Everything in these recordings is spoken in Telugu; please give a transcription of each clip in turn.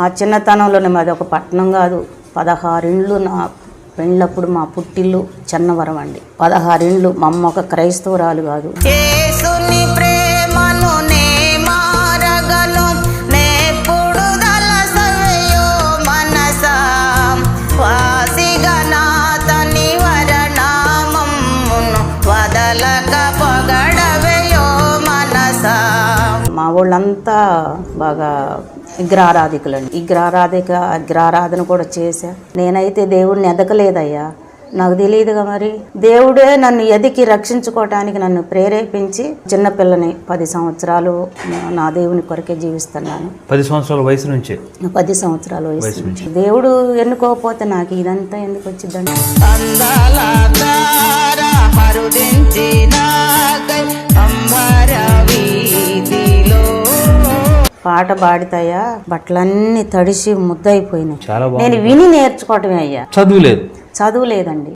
ఆ చిన్నతనంలోనే మాది ఒక పట్టణం కాదు, 16 ఇండ్లు. నా పెళ్ళప్పుడు మా పుట్టిల్లు చెన్నవరం అండి. 16 ఇండ్లు. మా అమ్మ ఒక క్రైస్తవురాలు కాదు. మా వాళ్ళంతా బాగా విగ్రహారాధికులండి. విగ్రహారాధన కూడా చేశా. నేనైతే దేవుడిని ఎదగలేదయ్యా, నాకు తెలియదుగా. మరి దేవుడే నన్ను ఎదికి రక్షించుకోవటానికి నన్ను ప్రేరేపించి చిన్నపిల్లని 10 సంవత్సరాలు నా దేవుని కొరకే జీవిస్తున్నాను. 10 సంవత్సరాల వయసు నుంచి 10 సంవత్సరాల వయసు నుంచి దేవుడు ఎన్నుకోకపోతే నాకు ఇదంతా ఎందుకు వచ్చిందండి? పాట పాడితాయా, బట్టలన్నీ తడిసి ముద్దయిపోయినాయి. నేను విని నేర్చుకోవటమే అయ్యా, చదువు లేదండి.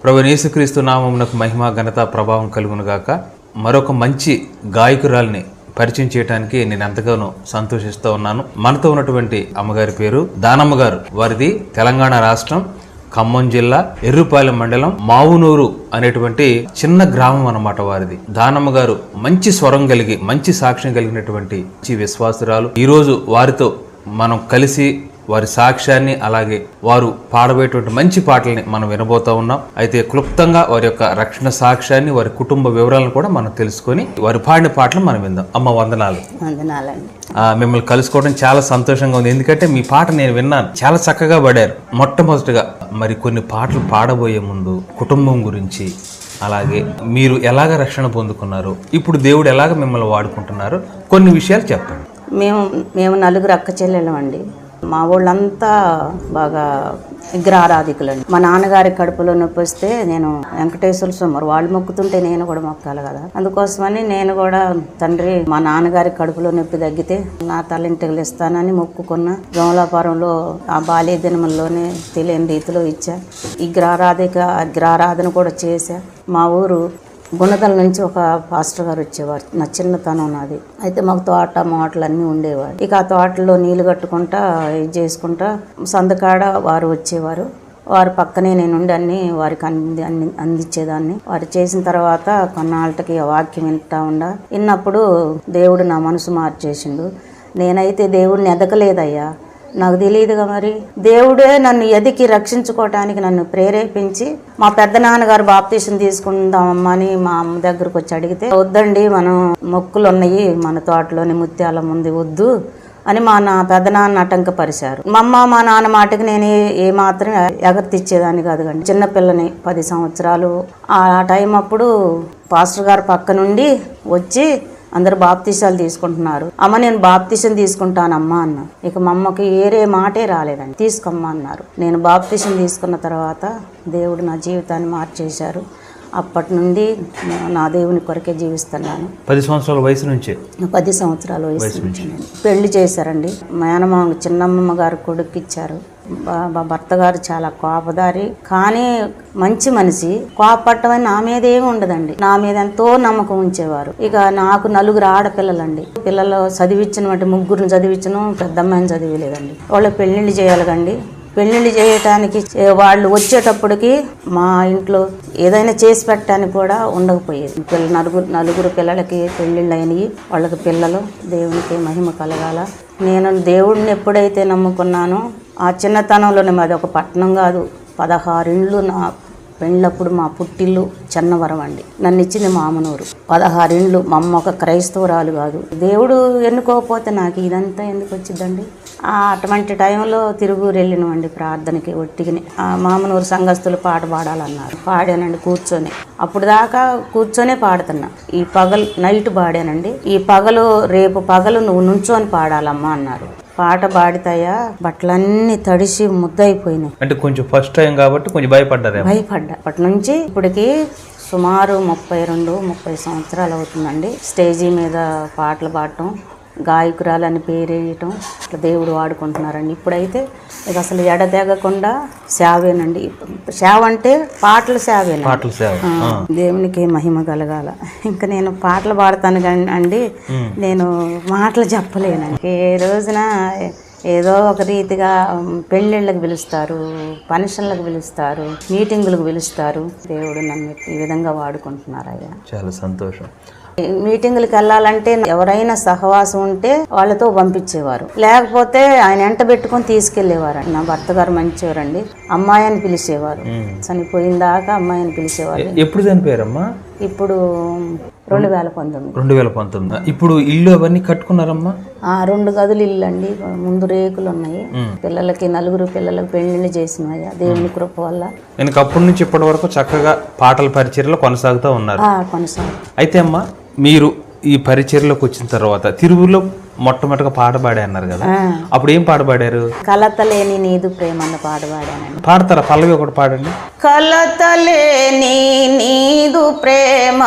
ప్రభువైన యేసుక్రీస్తు నామమునకు మహిమ ఘనత ప్రభావం కలుగునుగాక. మరొక మంచి గాయకురాల్ని పరిచయం చేయడానికి నేను ఎంతగానో సంతోషిస్తూ ఉన్నాను. మనతో ఉన్నటువంటి అమ్మగారి పేరు దానమ్మ గారు. వారిది తెలంగాణ రాష్ట్రం, ఖమ్మం జిల్లా, ఎర్రుపాలెం మండలం, మావునూరు అనేటువంటి చిన్న గ్రామం అన్నమాట వారిది. దానమ్మ గారు మంచి స్వరం కలిగి, మంచి సాక్ష్యం కలిగినటువంటి విశ్వాసురాలు. ఈరోజు వారితో మనం కలిసి వారి సాక్ష్యాన్ని, అలాగే వారు పాడబోయేటువంటి మంచి పాటల్ని మనం వినబోతా ఉన్నాం. అయితే క్లుప్తంగా వారి యొక్క రక్షణ సాక్ష్యాన్ని, వారి కుటుంబ వివరాలను కూడా మనం తెలుసుకొని వారి పాడిన పాటలు మనం విందాం. అమ్మ వందనాలు. మిమ్మల్ని కలుసుకోవడం చాలా సంతోషంగా ఉంది. ఎందుకంటే మీ పాట నేను విన్నాను, చాలా చక్కగా పాడారు. మొట్టమొదటిగా మరి కొన్ని పాటలు పాడబోయే ముందు కుటుంబం గురించి, అలాగే మీరు ఎలాగ రక్షణ పొందుకున్నారు, ఇప్పుడు దేవుడు ఎలాగ మిమ్మల్ని వాడుకుంటున్నారు, కొన్ని విషయాలు చెప్పండి. మేము 4 అక్క చెల్లెలం అండి. మా వాళ్ళంతా బాగా విగ్రహారాధికులండి. మా నాన్నగారి కడుపులో నొప్పి వస్తే నేను వెంకటేశ్వర స్వామి వాళ్ళు మొక్కుతుంటే నేను కూడా మొక్కాలి కదా. అందుకోసమని నేను కూడా తండ్రి మా నాన్నగారి కడుపులో నొప్పి తగ్గితే నా తలంటికలు ఇస్తానని మొక్కుకున్న. జమలాపురంలో ఆ బాల్య దినముల్లోనే తెలియని రీతిలో ఇచ్చా. విగ్రహారాధన కూడా చేశా. మా ఊరు గుణదల నుంచి ఒక పాస్టర్ గారు వచ్చేవారు. నా చిన్నతనం నాది. అయితే మాకు తోట మోటలు అన్నీ ఉండేవారు. ఇక ఆ తోటలో నీళ్లు కట్టుకుంటా ఇది చేసుకుంటా సందకాడ వారు వచ్చేవారు. వారి పక్కనే నేను ఉండి అన్ని వారికి అందించేదాన్ని. వారు చేసిన తర్వాత కొన్నాళ్ళకి వాక్యం విన్నప్పుడు దేవుడు నా మనసు మార్చేసిండు. నేనైతే దేవుడిని ఎదగలేదయ్యా, నాకు తెలియదుగా. మరి దేవుడే నన్ను ఎదికి రక్షించుకోవటానికి నన్ను ప్రేరేపించి మా పెద్ద నాన్నగారు బాప్తీసం తీసుకుందామమ్మా అని మా అమ్మ దగ్గరకు వచ్చి అడిగితే, వద్దండి మనం మొక్కులు ఉన్నాయి మన తోటలోని ముత్యాల ముందు వద్దు అని నా పెద్ద నాన్న ఆటంకపరిచారు. మా అమ్మ మా నాన్న మాటకి నేను ఏ మాత్రం ఎగర్తిచ్చేదాన్ని కాదు కండి. చిన్నపిల్లని 10 సంవత్సరాలు. ఆ టైం అప్పుడు పాస్టర్ గారు పక్క నుండి వచ్చి అందరు బాప్తీసాలు తీసుకుంటున్నారు. అమ్మ నేను బాప్తీసం తీసుకుంటానమ్మా అన్న. ఇక మా అమ్మకి ఏరే మాటే రాలేదండి. తీసుకోమ్మా అన్నారు. నేను బాప్తీసం తీసుకున్న తర్వాత దేవుడు నా జీవితాన్ని మార్చేశారు. అప్పటి నుండి నా దేవుని కొరకే జీవిస్తున్నాను. 10 సంవత్సరాల వయసు నుంచి 10 సంవత్సరాల వయసు నుంచి పెళ్లి చేశారండి. మేనమామ చిన్నమ్మ గారు కొడుకు ఇచ్చారు. భర్త గారు చాలా కోపదారి, కానీ మంచి మనిషి. కోపట్టమని నా మీద ఏమి ఉండదండి, నా మీద ఎంతో నమ్మకం ఉంచేవారు. ఇక నాకు 4 ఆడపిల్లలండి. పిల్లలు చదివించిన 3 చదివించను, పెద్దమ్మాయిని చదివలేదండి. వాళ్ళ పెళ్లిళ్ళు చేయాలి కండి. పెళ్లిళ్ళు చేయటానికి వాళ్ళు వచ్చేటప్పటికి మా ఇంట్లో ఏదైనా చేసి పెట్టడానికి కూడా ఉండకపోయేది. నలుగురు పిల్లలకి పెళ్లిళ్ళు అయినాయి. వాళ్ళకి పిల్లలు. దేవునికి మహిమ కలగాల. నేను దేవుడిని ఎప్పుడైతే నమ్ముకున్నానో ఆ చిన్నతనంలోనే మాది ఒక పట్టణం కాదు, 16 ఇండ్లు. నా పెళ్ళప్పుడు మా పుట్టిల్లు చెన్నవరం అండి. నన్ను ఇచ్చింది మామనూరు. 16 ఇండ్లు. మా అమ్మ ఒక క్రైస్తవురాలు కాదు. దేవుడు ఎన్నుకోకపోతే నాకు ఇదంతా ఎందుకు వచ్చిందండి? అటువంటి టైంలో తిరుగురు వెళ్ళినామండి ప్రార్థనకి ఒట్టిగిని. మామనూరు సంఘస్థులు పాట పాడాలన్నారు, పాడానండి కూర్చొని. అప్పుడు దాకా కూర్చొనే పాడుతున్నా. ఈ పగలు నైట్ పాడానండి. ఈ పగలు రేపు పగలు నువ్వు నుంచొని పాడాలమ్మా అన్నారు. పాట పాడితాయా బట్టలన్నీ తడిసి ముద్దయిపోయినాయి. అంటే కొంచెం ఫస్ట్ టైం కాబట్టి కొంచెం భయపడ్డా. అప్పటి నుంచి ఇప్పటికి సుమారు 32-30 సంవత్సరాలు అవుతుందండి. స్టేజీ మీద పాటలు పాడటం, గాయకురాలని పేరేయటం, ఇట్లా దేవుడు వాడుకుంటున్నారండి. ఇప్పుడైతే ఇది అసలు ఎడతెగకుండా సేవేనండి. సేవ అంటే పాటలు సేవేనండి. దేవునికి మహిమ కలగాల. ఇంకా నేను పాటలు పాడతాను కానీ అండి, నేను మాటలు చెప్పలేనండి. ఏ రోజున ఏదో ఒక రీతిగా పెళ్ళిళ్ళకి పిలుస్తారు, ఫంక్షన్లకు పిలుస్తారు, మీటింగులకు పిలుస్తారు. దేవుడు నన్ను ఈ విధంగా వాడుకుంటున్నారు. అయ్యా చాలా సంతోషం. మీటింగులకు వెళ్ళాలంటే ఎవరైనా సహవాసం ఉంటే వాళ్ళతో పంపించేవారు, లేకపోతే ఆయన ఎంట పెట్టుకొని తీసుకెళ్లేవారు. నా భర్త గారు మంచివారండి. అమ్మాయి అని పిలిచేవారు, చనిపోయిన దాకా అమ్మాయి అని పిలిచేవారు. ఎప్పుడు చనిపోయారమ్మా? ఇప్పుడు 2019. 2019. ఇప్పుడు ఇల్లు అవన్నీ కట్టుకున్నారమ్మా? 2 గదులు ఇల్లు అండి. ముందు రేకులు ఉన్నాయి. పిల్లలకి 4 పిల్లలకి పెళ్లిళ్ళు చేసినాయి దేవుని కృప వల్ల. నేను అప్పటి నుంచి ఇప్పటి వరకు చక్కగా పాటల పరిచర్యలో కొనసాగుతూ ఉన్నారు. అయితే అమ్మా, మీరు ఈ పరిచర్యలోకి వచ్చిన తర్వాత తిరువులో మొట్టమొదటిగా పాట పాడే అన్నారు కదా, అప్పుడు ఏం పాట పాడారు? కలతలేని నీదు ప్రేమ అన్న పాట పాడానండి. పాడతారా? పల్లవి ఒకటి పాడండి. కలతలేని నీదు ప్రేమ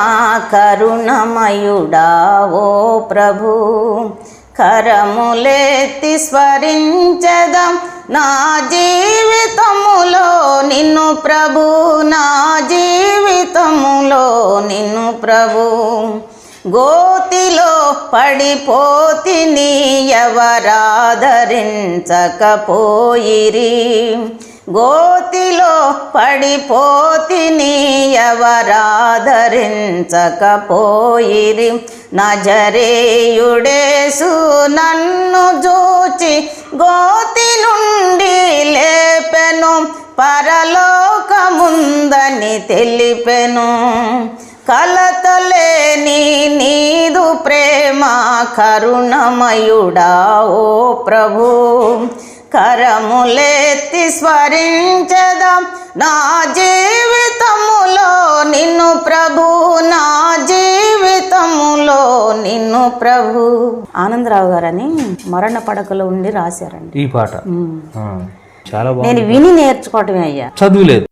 కరుణమయుడా ఓ ప్రభు, కరములెత్తి స్మరించదం నా జీవితములో నిన్ను ప్రభు, నా జీవితములో నిన్ను ప్రభు. గోతిలో పడిపోతిని ఎవరాదరించకపోయిరి, గోతిలో పడిపోతిని ఎవరాదరించకపోయిరి. నజరేయుడేసు నన్ను జూచి గోతి నుండి లేపెను, పరలోకముందని తెలిపెను. కలతలేని నీదు ప్రేమ కరుణమయుడా ఓ ప్రభు, కరములెత్తి స్మరించదం నా జీవితములో నిన్ను ప్రభు, నా జీవితములో నిన్ను ప్రభు. ఆనందరావు గారని మరణ పడకలో ఉండి రాశారండి ఈ పాట. చాలా బాగుంది. నేను విని నేర్చుకోవటమే అయ్యా, చదువులేదు.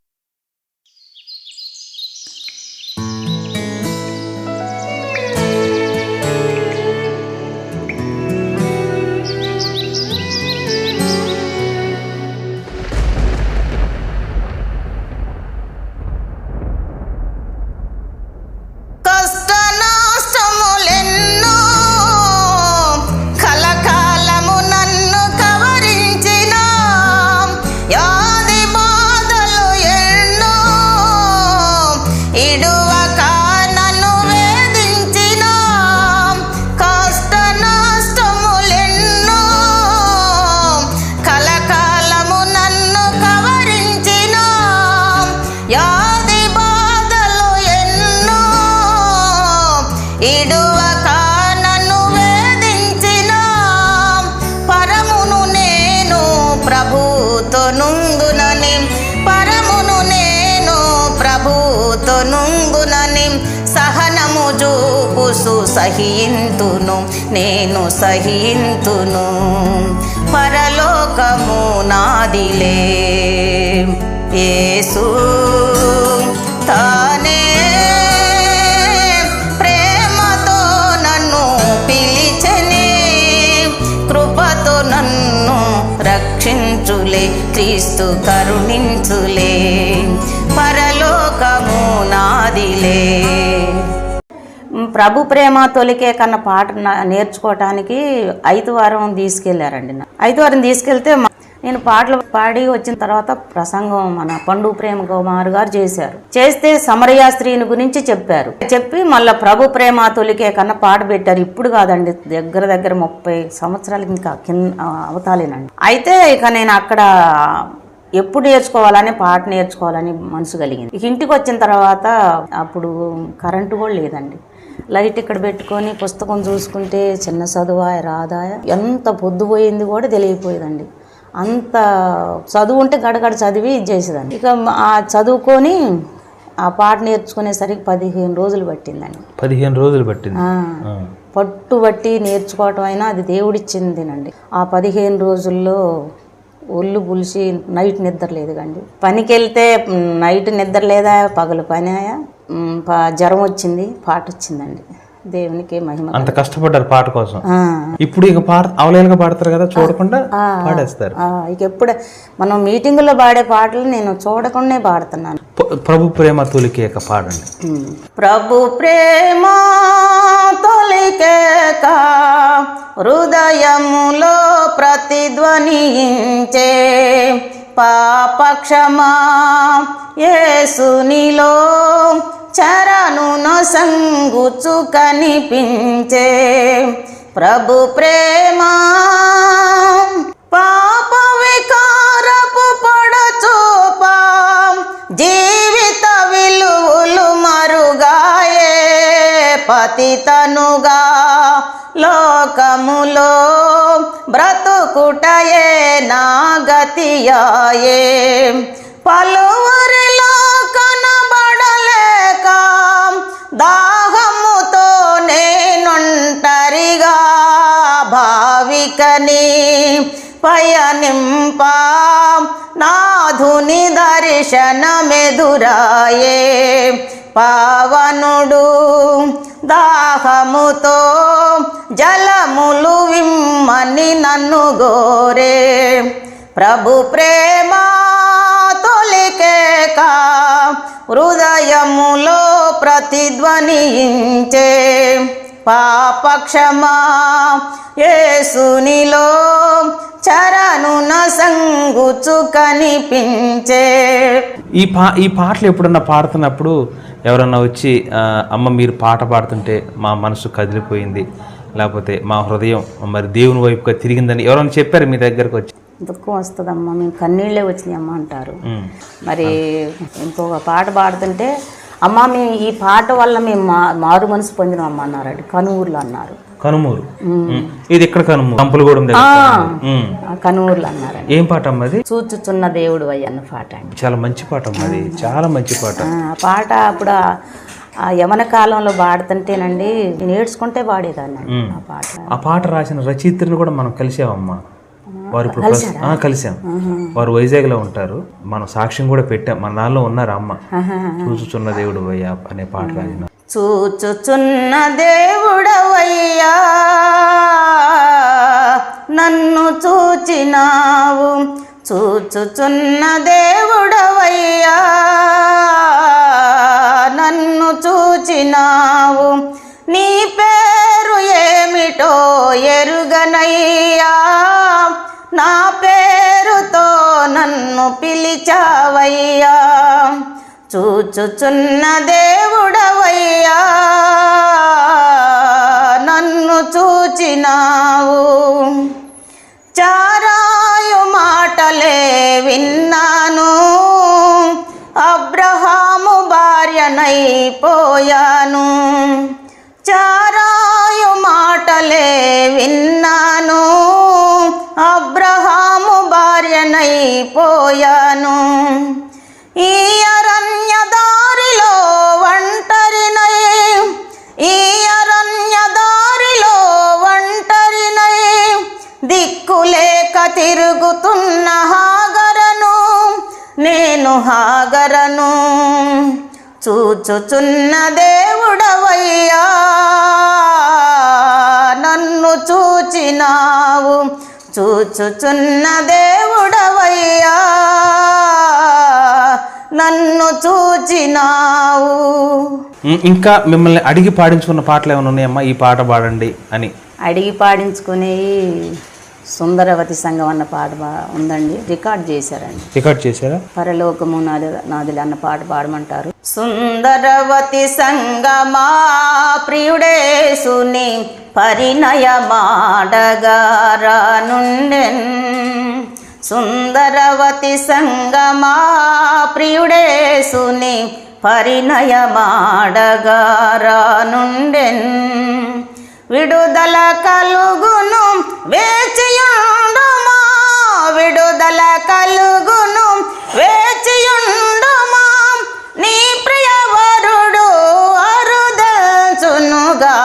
సహనము జూపుసు సహింతును నేను సహింతును, పరలోకము నాదిలే. యేసు తానే ప్రేమతో నన్ను పిలిచెనే, కృపతో నన్ను రక్షించులే, క్రీస్తు కరుణించులే, పరలోకము నాదిలే. ప్రభు ప్రేమ తొలికే కన్న పాట నేర్చుకోవటానికి 5వ వారం తీసుకెళ్లారండి. 5వ వారం తీసుకెళ్తే నేను పాటలు పాడి వచ్చిన తర్వాత ప్రసంగం మన పండు ప్రేమ కుమార్ గారు చేశారు. చేస్తే సమరయ స్త్రీని గురించి చెప్పి మళ్ళీ ప్రభు ప్రేమ తొలికే కన్నా పాట పెట్టారు. ఇప్పుడు కాదండి, దగ్గర 30 సంవత్సరాలకి ఇంకా అవతాలేనండి. అయితే ఇక నేను అక్కడ ఎప్పుడు నేర్చుకోవాలని పాట నేర్చుకోవాలని మనసు కలిగింది. ఇక ఇంటికి వచ్చిన తర్వాత అప్పుడు కరెంటు కూడా లేదండి. లైట్ ఇక్కడ పెట్టుకొని పుస్తకం చూసుకుంటే చిన్న చదువాయ రాదాయ ఎంత పొద్దుపోయింది కూడా తెలియపోయేదండి. అంత చదువు ఉంటే గడగడ చదివి ఇది చేసేదాన్ని. ఇక ఆ చదువుకొని ఆ పాట నేర్చుకునేసరికి 15 రోజులు పట్టిందండి. 15 రోజులు పట్టింది. పట్టుబట్టి నేర్చుకోవటం అయినా అది దేవుడిచ్చిందినండి. ఆ 15 రోజుల్లో ఒళ్ళు పులిసి నైట్ నిద్ర లేదు కండి. పనికి వెళ్తే నైట్ నిద్ర లేదా, పగలు పని ఆయా, జ్వరం వచ్చింది, పాట వచ్చిందండి. దేవునికి మహిమ. అంత కష్టపడ్డారు పాట కోసం. ఇప్పుడు ఇక అవలేలుగా పాడతారు కదా, చూడకుండా పాడేస్తారు. ఇక ఎప్పుడే మనం మీటింగుల్లో పాడే పాటలు నేను చూడకుండా పాడుతున్నాను. ప్రభు ప్రేమ తొలికేక పాడండి. ప్రభు ప్రేమ తొలికేక హృదయములో ప్రతిధ్వనించే, పాపక్షమా యేసునిలో చరణు నొసంగుచు కనిపించే. ప్రభు ప్రేమ పాప వికారపు పొడచూపా, జీవిత విలువలు మరుగాయే, పతితనుగా లోకములో బ్రతుకుటయే నా గతియాయే. పలువురిలో కనబడలేక దాహముతో నేనొంటరిగా భావికని పయనింప నాధుని దర్శనమెదురాయే. పావనుడు దాహముతో జలములు విమ్మని నన్ను గోరే. ప్రభు ప్రేమ తొలికేక హృదయములో ప్రతిధ్వనించే, పాపక్షమా యేసునిలో చరణు నొసంగుచు కనిపించే. ఈ పాటలు ఎప్పుడన్నా పాడుతున్నప్పుడు ఎవరన్నా వచ్చి అమ్మ మీరు పాట పాడుతుంటే మా మనసు కదిలిపోయింది, లేకపోతే మా హృదయం మరి దేవుని వైపుగా తిరిగిందని ఎవరైనా చెప్పారు మీ దగ్గరకు వచ్చి? దుఃఖం వస్తుందమ్మా, మేము కన్నీళ్ళే వచ్చినాయి అమ్మ అంటారు. మరి ఇంకొక పాట పాడుతుంటే అమ్మ మేము ఈ పాట వల్ల మేము మారు మనసు పొందినాం అమ్మ అన్నారండి. కనుమూరులో అన్నారు. కనుమూరు ఇది ఇక్కడ కనుమూరు కంపులగూడెం కనుమూరులో అన్నారండి. ఏం పాట అమ్మ అది? చూచుచున్న దేవుడు అన్న పాట అండి. చాలా మంచి పాట అమ్మ అది, చాలా మంచి పాట. పాట అప్పుడు ఆ యమన కాలంలో పాడుతుంటేనండి నేర్చుకుంటే పాడేదాన్ని ఆ పాట. ఆ పాట రాసిన రచయిత్రిని కూడా మనం కలిసామమ్మా. వారు ఇప్పుడు కలిసాం. వారు వైజాగ్లో ఉంటారు. మనం సాక్ష్యం కూడా పెట్టాం. మన దానిలో ఉన్నారు అమ్మ. చూచుచున్న దేవుడవయ్యా అనే పాట రాసిన. చూచుచున్న దేవుడవయ్యా నన్ను చూచినావు, చూచుచున్న దేవుడవయ్యా నన్ను చూచినావు, నీ పేరు ఏమిటో ఎరుగనయ్యా, నా పేరుతో నన్ను పిలిచావయ్యా. చూచుచున్న దేవుడవయ్యా నన్ను చూచినావు, చారాయు మాటలే విన్నాను, అబ్రహాము భార్యనైపోయాను. చారాయు మాటలే విన్నాను, అబ్రహాము భార్యనైపోయాను. ఈ అరణ్య దారిలో ఒంటరినై, ఈ అరణ్య దారిలో ఒంటరినై, దిక్కులేక తిరుగుతున్న హాగరను నేను, హాగరను. చూచుచున్న దేవుడవయ్యా నన్ను చూచినావు, చూచుచున్న దేవుడవయ్యా నన్ను చూచినావు. ఇంకా మిమ్మల్ని అడిగి పాడించుకున్న పాటలు ఏమైనా ఉన్నాయమ్మా? ఈ పాట పాడండి అని అడిగి పాడించుకునే సుందరవతి సంఘం అన్న పాట ఉందండి, రికార్డ్ చేశారండి. రికార్డ్ చేశారా? పరలోకము నాదిలి అన్న పాట పాడమంటారు. సుందరవతి సంగమా ప్రియుడేసుని పరిణయమాడగారానుండెన్, సుందరవతి సంగమా ప్రియుడేసుని పరిణయమాడగారానుండెన్ విడుదల కలుగును వేచియుండుమా విడుదల కలుగును వేచియుండుమా నీ ప్రియవరుడు అరుదల్చునుగా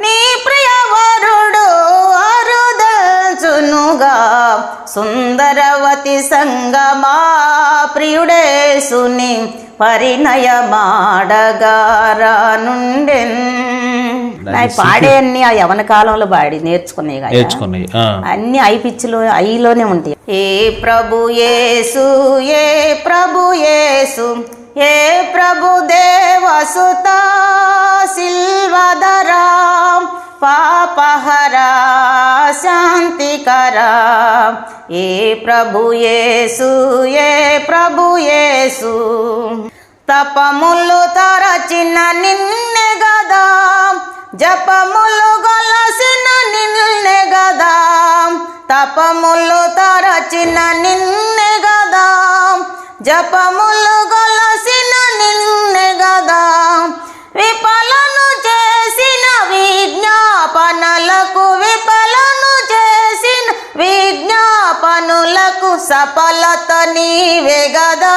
నీ ప్రియవరుడు అరుదల్చునుగా సుందరవతి సంగమా ప్రియుడేసుని పరిణయమాడగారానుండెన్ పాడే అన్ని ఆ యవన కాలంలో పాడి నేర్చుకున్నాయి అన్ని ఐలోనే ఉంటాయి. ఏ ప్రభు యేసు ఏ ప్రభు యేసు ఏ ప్రభు దేవసుత సిల్వదరా పాపహరా శాంతికరా ఏ ప్రభు యేసు ఏ ప్రభు యేసు తపములు తరచిన నిన్నే గదా జపములు గొలసిన నిన్నే గదా తపములు తరచిన నిన్నే గదా జపములు గొలసిన నిన్నే గదా విఫలను చేసిన విజ్ఞాపనలకు విఫలను చేసిన విజ్ఞాపనులకు సఫలత నీవే గదా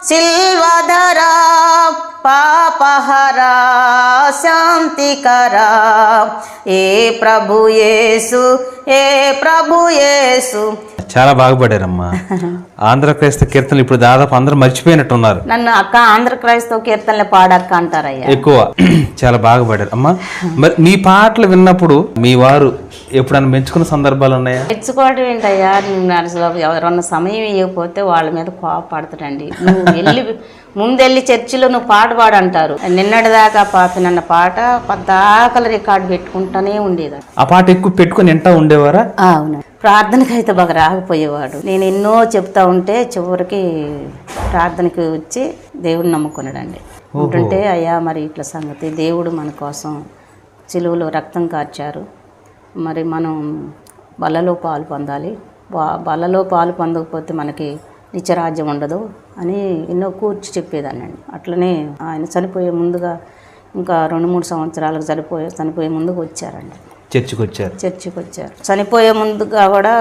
సిల్వధరా పాపహరా శాంతికరా ఏ ప్రభు యేసు ఏ ప్రభు యేసు. చాలా బాగా పాడారమ్మా. ఆంధ్ర క్రైస్తవ కీర్తనలు ఇప్పుడు దాదాపు అందరూ మర్చిపోయినట్టున్నారు. నన్ను అక్క ఆంధ్ర క్రైస్తవ కీర్తనలు పాడక్క అంటారయ్యా ఎక్కువ. చాలా బాగా పాడారు అమ్మా. మరి మీ పాటలు విన్నప్పుడు మీ వారు ఎప్పుడన్నా మెచ్చుకున్న సందర్భాలు ఉన్నాయా? మెచ్చుకోవడం ఏంటయ్యా, అసలు ఎవరన్నా సమయం ఇవ్వకపోతే వాళ్ళ మీద కోపడతాడండి. నువ్వు వెళ్ళి ముందెళ్ళి చర్చిలో నువ్వు పాట పాడంటారు. నిన్నటిదాకా పాపినన్న పాట పద్దాకల రికార్డు పెట్టుకుంటానే ఉండేది. ఆ పాట ఎక్కువ పెట్టుకుని వింటా ఉండేవారా? అవును. ప్రార్థనకి అయితే బాగా రాకపోయేవాడు. నేను ఎన్నో చెప్తా ఉంటే చివరికి ప్రార్థనకి వచ్చి దేవుడిని నమ్ముకున్నాడండి. ఉంటుంటే అయ్యా మరి ఇట్లా సంగతి, దేవుడు మన కోసం సిలువలో రక్తం కార్చారు, మరి మనం బలలో పాలు పొందాలి, బలలో పాలు పొందకపోతే మనకి నిత్యరాజ్యం ఉండదు అని ఎన్నో కూర్చి చెప్పేదానండి. అట్లనే ఆయన చనిపోయే ముందుగా ఇంకా 2-3 సంవత్సరాలకు చనిపోయే ముందుకు వచ్చారండి. చర్చికి వచ్చారు. చనిపోయే ముందుగా కూడా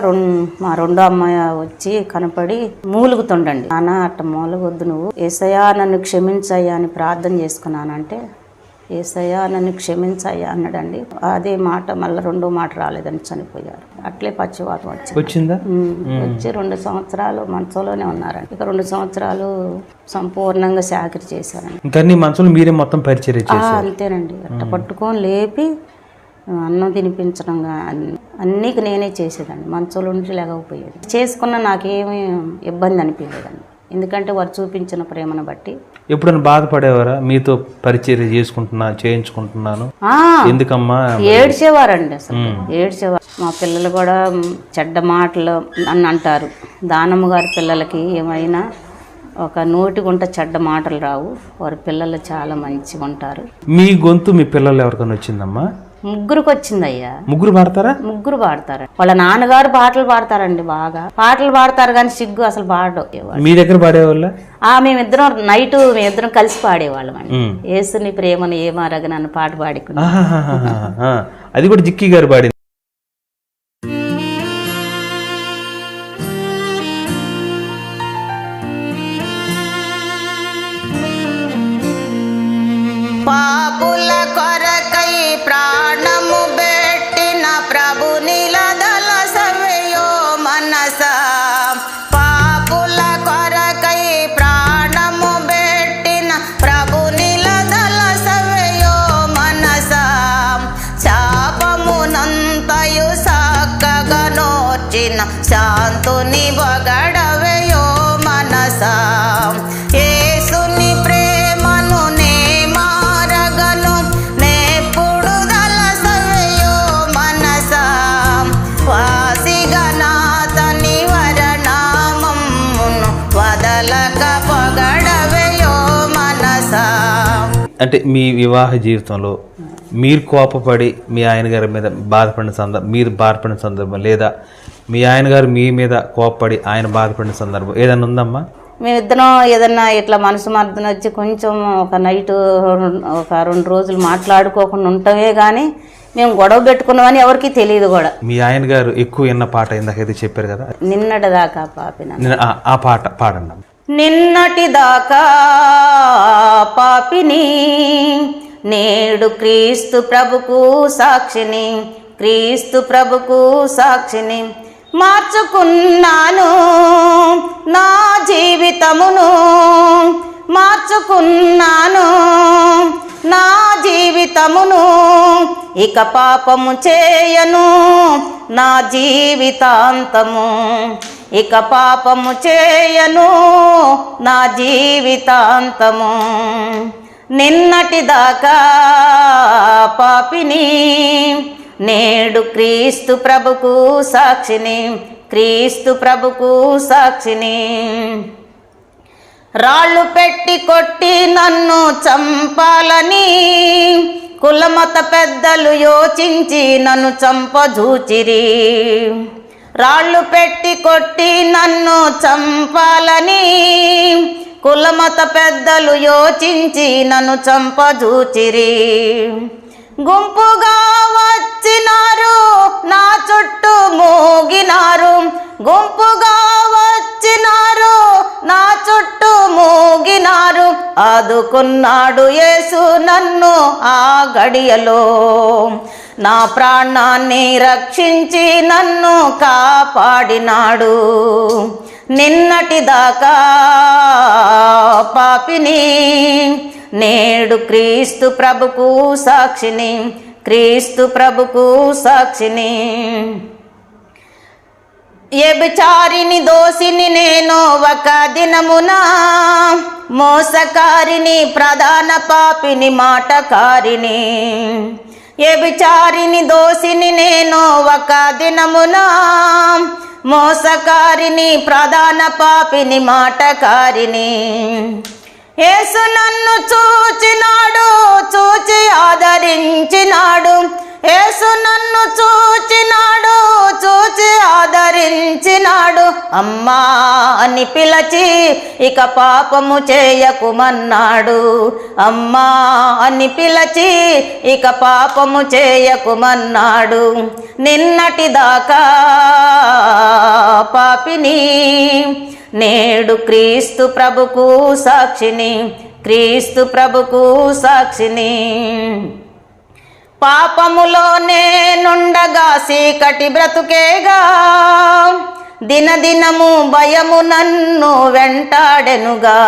మా రెండో అమ్మాయి వచ్చి కనపడి మూలుగుతుండండి. నాన్న అట్ట మూలగొద్దు, నువ్వు యేసయ్యా నన్ను క్షమించయ్యా అని ప్రార్థన చేసుకున్నానంటే యేసయ్యా నన్ను క్షమించయ్యా అన్నాడండి. అదే మాట మళ్ళీ రెండో మాట రాలేదని చనిపోయారు. అట్లే పచ్చివాతం వచ్చిందా? వచ్చి 2 సంవత్సరాలు మంచంలోనే ఉన్నారండి. ఇక 2 సంవత్సరాలు సంపూర్ణంగా చాకరీ చేశారండి. ఇంకా మంచంలో మీరే మొత్తం పరిచర్య చేశారు? అంతేనండి. అట్ట పట్టుకొని లేపి అన్నం తినిపించడం అన్నీకి నేనే చేసేదండి. మంచంలో ఉండి లేకపోయేది. చేసుకున్న నాకేమీ ఇబ్బంది అనిపించలేదండి, ఎందుకంటే వారు చూపించిన ప్రేమను బట్టి. ఎప్పుడైనా బాధపడేవారా మీతో పరిచర్య చేయించుకుంటున్నాను ఎందుకమ్మా? ఏడ్చేవారండి, అసలు ఏడ్చేవారు. మా పిల్లలు కూడా చెడ్డ మాటలు అని అంటారు. దానమ్మ గారి పిల్లలకి ఏమైనా ఒక నోటి గుంట చెడ్డ మాటలు రావు, వారి పిల్లలు చాలా మంచిగా ఉంటారు. మీ గొంతు మీ పిల్లలు ఎవరికైనా వచ్చిందమ్మా? ముగ్గురికి వచ్చిందయ్యా. ముగ్గురు పాడతారా? ముగ్గురు పాడతారు. వాళ్ళ నాన్నగారు పాటలు పాడతారండి, బాగా పాటలు పాడతారు, కానీ సిగ్గు అసలు పాడడు. మీ దగ్గర పాడేవాళ్ళ? మేమిద్దరం కలిసి పాడేవాళ్ళం అండి. యేసుని ప్రేమను ఏమారగ నన్ను పాట పాడుకున్నా. అది కూడా జిక్కి గారు పాడింది. పాపుల కొరకై ప్రాణము పెట్టిన ప్రభు నిలదల సవయో మనస. పాపుల కొరకై ప్రాణము పెట్టిన ప్రభు నిలదల సవయో మనస. శాపమునంతయు సక్కగా నోర్చిన శాంతుని బొగడవయో మనస. అంటే మీ వివాహ జీవితంలో మీరు కోపపడి మీ ఆయన గారి మీద బాధపడిన సందర్భం, మీరు బాధపడిన సందర్భం, లేదా మీ ఆయన గారు మీ మీద కోపపడి ఆయన బాధపడిన సందర్భం ఏదైనా ఉందమ్మా? మేమిద్దరం ఏదన్నా ఇట్లా మనసు మర్దన వచ్చి కొంచెం ఒక నైట్ ఒక 2 రోజులు మాట్లాడుకోకుండా ఉంటామే కానీ మేము గొడవ పెట్టుకున్నామని ఎవరికి తెలియదు కూడా. మీ ఆయన గారు ఎక్కువ విన్న పాట ఇందాకైతే చెప్పారు కదా, నిన్నటి దాకా పాపిన ఆ పాట పాడండి. నిన్నటి దాకా పాపిని నేడు క్రీస్తు ప్రభుకు సాక్షిని, క్రీస్తు ప్రభుకు సాక్షిని, మార్చుకున్నాను నా జీవితమును, మార్చుకున్నాను నా జీవితమును, ఇక పాపము చేయను నా జీవితాంతము, ఇక పాపము చేయను నా జీవితాంతము. నిన్నటి దాకా పాపిని నేడు క్రీస్తు ప్రభుకు సాక్షిని, క్రీస్తు ప్రభుకు సాక్షిని. రాళ్ళు పెట్టి కొట్టి నన్ను చంపాలని కులమత పెద్దలు యోచించి నన్ను చంపజూచిరి, రాళ్ళు పెట్టి కొట్టి నన్ను చంపాలని కులమత పెద్దలు యోచించి నన్ను చంపజూచిరి. గుంపుగా వచ్చినారు నా చుట్టూ మూగినారు, గుంపుగా వచ్చినారు నా చుట్టూ మూగినారు, ఆదుకున్నాడు యేసు నన్ను ఆ గడియలో, నా ప్రాణాన్ని రక్షించి నన్ను కాపాడినాడు. నిన్నటి దాకా పాపిని నేడు క్రీస్తు ప్రభుకు సాక్షిని, క్రీస్తు ప్రభుకు సాక్షిని. వ్యభిచారిని దోషిని నేను ఒక దినమున, మోసకారిని ప్రధాన పాపిని మాటకారిని, వ్యభిచారిని దోషిని నేను ఒక దినమున, మోసకారిని ప్రధాన పాపిని మాటకారిని. యేసు నన్ను చూచినాడు, చూచి ఆదరించినాడు, యేసు నన్ను చూచినాడు, చూచి ఆదరించినాడు. అమ్మా అని పిలచి ఇక పాపము చేయకుమన్నాడు, అమ్మా అని పిలచి ఇక పాపము చేయకుమన్నాడు. నిన్నటి దాకా పాపిని నేడు క్రీస్తు ప్రభుకు సాక్షిని, క్రీస్తు ప్రభుకు సాక్షిని. పాపములో నేనుండగా చీకటి బ్రతుకేగా, దినదినము భయము నన్ను వెంటాడెనుగా,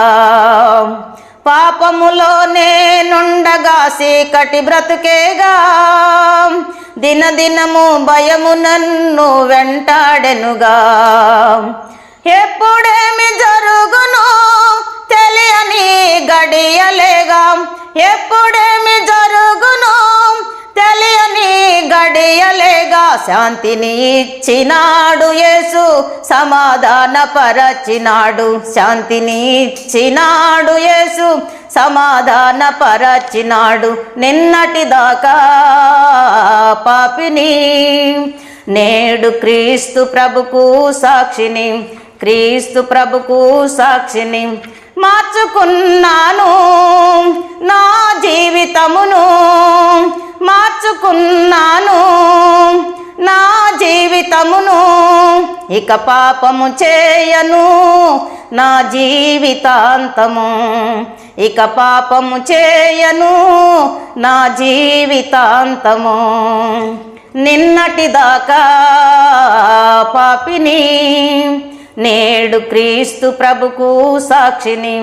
పాపములో నేనుండగా చీకటి బ్రతుకేగా, దినదినము భయము నన్ను వెంటాడెనుగా. ఎప్పుడేమి జరుగునో తెలియని గడియలేగా, ఎప్పుడేమి జరుగునో తెలియని గడియలేగా, శాంతిని ఇచ్చినాడు యేసు సమాధాన పరచినాడు, శాంతిని ఇచ్చినాడు యేసు సమాధాన పరచినాడు. నిన్నటి దాకా పాపిని నేడు క్రీస్తు ప్రభుకు సాక్షిని, క్రీస్తు ప్రభుకు సాక్షిని. మార్చుకున్నాను నా జీవితమును, మార్చుకున్నాను నా జీవితమును, ఇక పాపము చేయను నా జీవితాంతము, ఇక పాపము చేయను నా జీవితాంతము. నిన్నటి దాకా పాపిని నేడు క్రీస్తు ప్రభుకు సాక్షిని,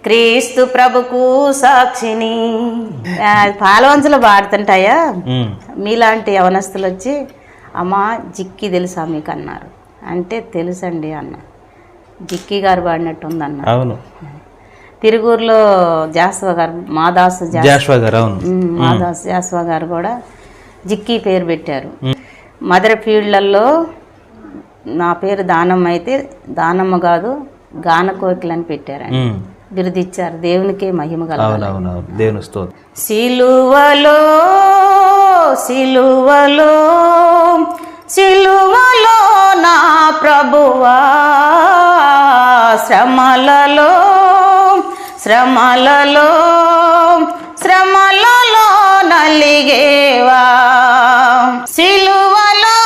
క్రీస్తు ప్రభుకు సాక్షిని. పాలవంచులు పాడుతుంటాయా, మీలాంటి యవనస్తులు వచ్చి అమ్మా జిక్కి తెలుసా మీకు అన్నారు. అంటే తెలుసండి అన్న. జిక్కి గారు పాడినట్టుంది అన్న. అవును, తిరుగూరులో జాస్వా గారు, మాదాసు జాస్వా గారు, అవును, మాదాసు జాస్వా గారు కూడా జిక్కి పేరు పెట్టారు. మదర్ ఫీల్డ్లలో నా పేరు దానమ్మ అయితే దానమ్మ కాదు గాన కోకిల అని పెట్టారండి, బిరుదిచ్చారు. దేవునికే మహిమ కలగాలి. సిలువలో సిలువలో సిలువలో నా ప్రభువా శ్రమలలో శ్రమలలో శ్రమలలో నలిగేవా సిలువలో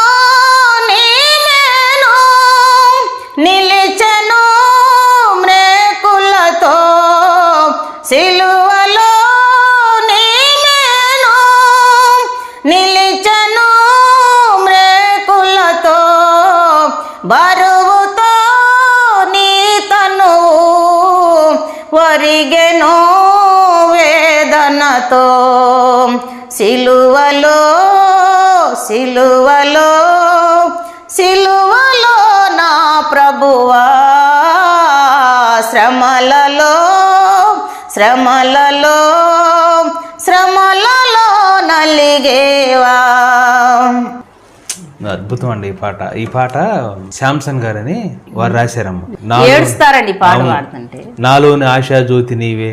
నీవేను నిలిచెను మ్రేకులతో సిలువలో నీవేను నిలిచెను మ్రేకులతో బరువుతో నీ తనువు వరిగెను వేదనతో సిలువలో సిలువలో సిలువలో నా ప్రభువా శ్రమలలో శ్రమలలో శ్రమలలో నలిగేవా. అద్భుతం అండి ఈ పాట శాంసన్ గారని వారు రాశారమ్మ. ఏడుస్తారండి పాట పాడుతుంటే. నాలోని ఆశా జ్యోతి నీవే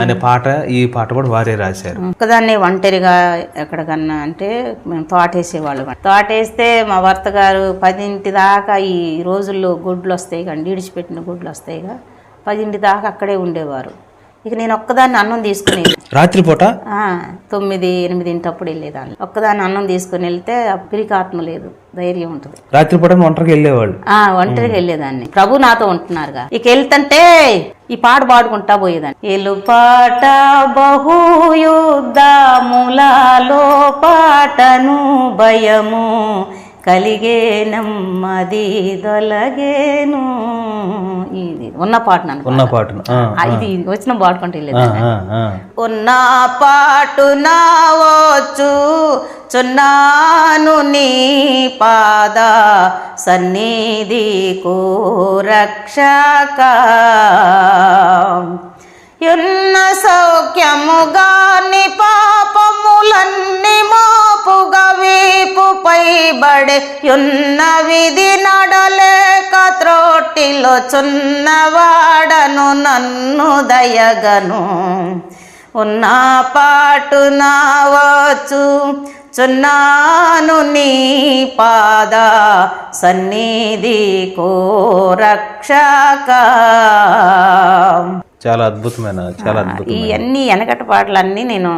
అనే పాట, ఈ పాట కూడా వారే రాశారు. ఒకదాన్ని ఒంటరిగా ఎక్కడికన్నా అంటే మేము తోటేసేవాళ్ళం. తోటేస్తే మా భర్త గారు 10 దాకా ఈ రోజుల్లో గుడ్లు వస్తాయి కానీ ఇడిచిపెట్టిన గుడ్లు వస్తాయిగా 10 దాకా అక్కడే ఉండేవారు. ఇక నేను ఒక్కదాన్ని అన్నం తీసుకుని రాత్రిపూట 9-8 అప్పుడు వెళ్ళేదాన్ని. ఒక్కదాన్ని అన్నం తీసుకుని వెళ్తే పిరికాత్మ లేదు, ధైర్యం ఉంటుంది. రాత్రిపూట ఒంటరికి వెళ్ళేవాళ్ళు. ఒంటరికి వెళ్ళేదాన్ని. ప్రభు నాతో ఉంటున్నారుగా. ఇక వెళ్తుంటే ఈ పాట పాడుకుంటా పోయేదాన్ని. ఎలుపాట బహుయుద్ధములలో పాటను భయము కలిగే నెమ్మది దొలగేను. ఇది ఉన్న పాటను ఇది వచ్చిన పాడుకుంటూ వెళ్ళేదాన్ని. ఉన్న పాటున వచ్చు చున్నాను నీ పాద సన్నిధి కో రక్షక యున్న సౌఖ్యముగా ని పాపములన్నీ మోపుగా వీపుపై బడే యున్న విధి నడలేక త్రోటిలో చున్నవాడను నన్ను దయగను. ఉన్న పాటున వచ్చు చున్నాను నీ పాద సన్నిధి కో రక్షక. చాలా అద్భుతమైన ఇవన్నీ వెనకట పాటలన్నీ నేను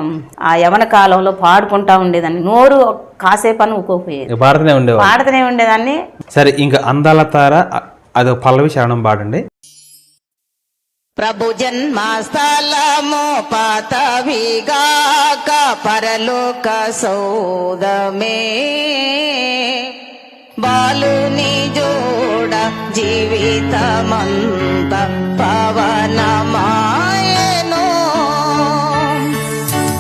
ఆ యవన కాలంలో పాడుకుంటా ఉండేదాన్ని. నోరు కాసేపు అని ఊకోపోయేది, పాడుతూనే ఉండేదాన్ని. సరే, ఇంకా అందాల తార అదొక పల్లవి శరణం పాడండి. ప్రభు జన్మస్థలము పతవిగాక పరలోక సౌదమే బాలుని జోడ జీవితమంత పవనమాయను.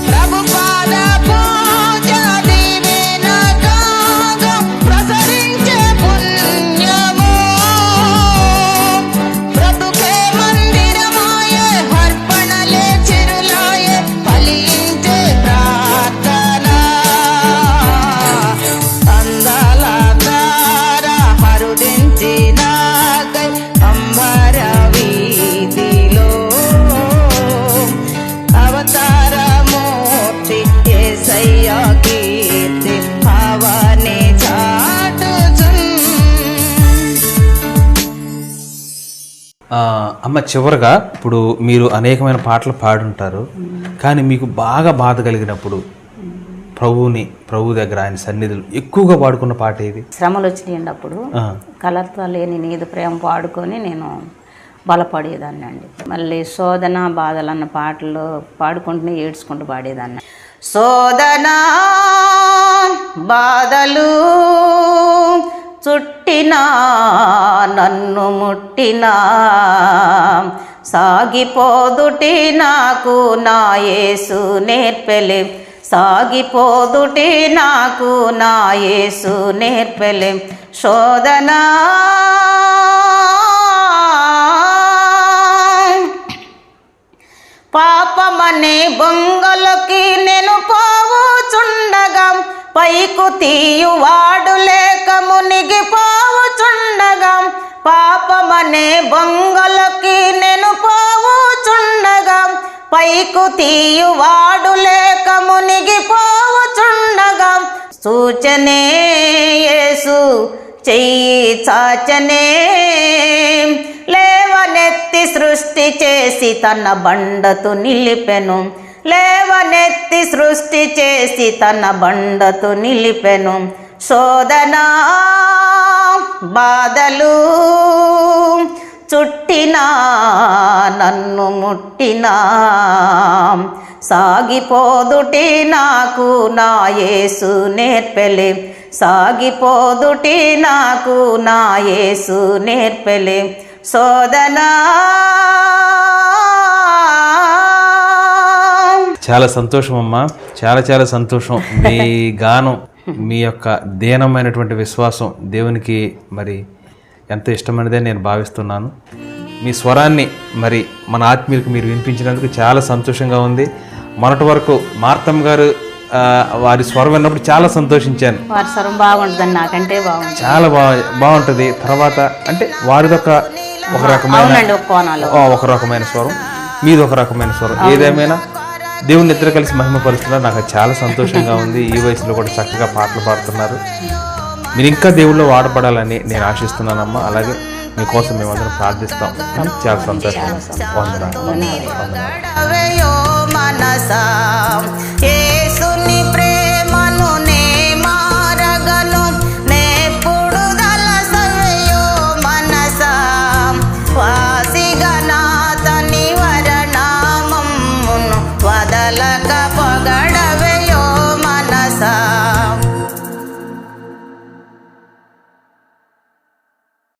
ప్రభు పాద పూజ దీవెన కాగా ప్రసరించే పుణ్యము బ్రతుకే మందిరమాయే అర్పణలే చిరులాయే ఫలించే ప్రార్థన. అందాల తార హరుదించినాకై అంబర వీధిలో అవతారమూర్తి యేసయ్య కీర్తి అవని చాటుచున్. అమ్మ, చివరగా ఇప్పుడు మీరు అనేకమైన పాటలు పాడుంటారు, కానీ మీకు బాగా బాధ కలిగినప్పుడు ప్రభు దగ్గర ఆయన సన్నిధులు ఎక్కువగా పాడుకున్న పాట ఏది? శ్రమలు వచ్చినాయండి. అప్పుడు కలర్తో లేని నీదు ప్రేమ పాడుకొని నేను బలపడేదాన్ని అండి. మళ్ళీ శోధన బాధలు అన్న పాటలు పాడుకుంటూనే ఏడ్చుకుంటూ పాడేదాన్ని. శోధన బాధలు చుట్టినా నన్ను ముట్టినా సాగిపోదుటి నాకు నా యేసు నేర్పెలే. సాగిపోదుటి నాకు నా యేసు నేర్పెలే. శోధన పాపమనే బొంగలకి నేను పోవుచుండగా పైకు తీయువాడు లేక మునిగిపోవుచుండగా పాపమనే బొంగలకి నేను పోవుచుండగా పైకు తీయువాడు లేక మునిగిపోవుచుండగా సూచనే యేసు యేసు చెయ్యి చాచనే, లేవనెత్తి సృష్టి చేసి తన బండతో నిలిపెను, లేవనెత్తి సృష్టి చేసి తన బండతో నిలిపెను. శోధన బాధలు చుట్టినా నన్ను ముట్టినా, సాగిపోదుటి నాకు నా యేసు నేర్పెలే, సాగిపోదుటి నాకు నా యేసు నేర్పెలే. శోధన చాలా సంతోషం అమ్మా, చాలా చాలా సంతోషం. మీ గానం, మీ యొక్క దీనమైనటువంటి విశ్వాసం దేవునికి మరి ఎంతో ఇష్టమైనదే నేను భావిస్తున్నాను. మీ స్వరాన్ని మరి మన ఆత్మీయులకు మీరు వినిపించినందుకు చాలా సంతోషంగా ఉంది. మొన్నటి వరకు మార్తమ్మ గారు వారి స్వరం విన్నప్పుడు చాలా సంతోషించాను. వారి స్వరం బాగుంటుందని నాకంటే బాగుంటుంది, చాలా బాగుంటుంది. తర్వాత అంటే వారిదొక ఒక రకమైన స్వరం, మీది ఒక రకమైన స్వరం. ఏదేమైనా దేవుని ఇద్దరు కలిసి మహిమపరుస్తున్నారు. నాకు చాలా సంతోషంగా ఉంది. ఈ వయసులో కూడా చక్కగా పాటలు పాడుతున్నారు. మీరు ఇంకా దేవుళ్ళు వాడపడాలని నేను ఆశిస్తున్నానమ్మా. అలాగే మీకోసం మేమందరం ప్రార్థిస్తాం. చాలా సంతోషం. వందనాలు.